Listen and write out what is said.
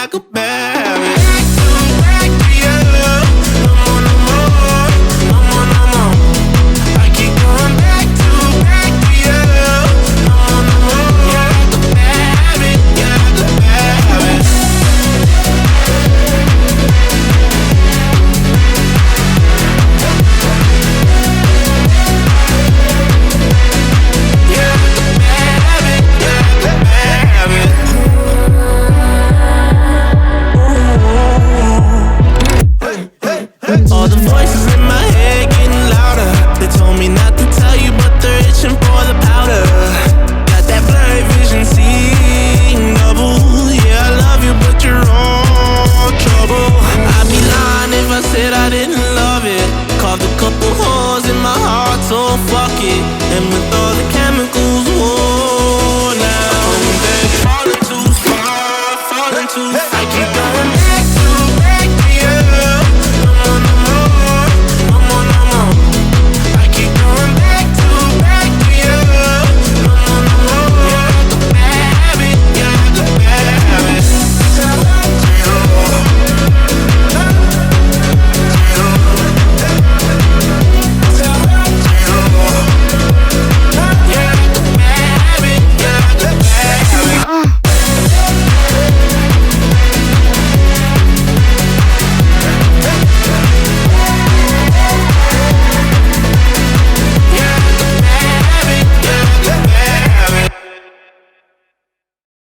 I could bear it. Back to you. No more, no more, no more, no more. I keep going back to you. No more, no more. Yeah, I could bear it. Yeah, I could bear it. All the voices in my head getting louder. They told me not to tell you, but they're itching for the powder. Got that blurry vision, seeing double. Yeah, I love you, but you're all trouble. I'd be lying if I said I didn't love it. Carved a couple holes in my heart, so fuck it. And with all the chemicals, whoa, now I'm falling too far, falling too far. I keep going back.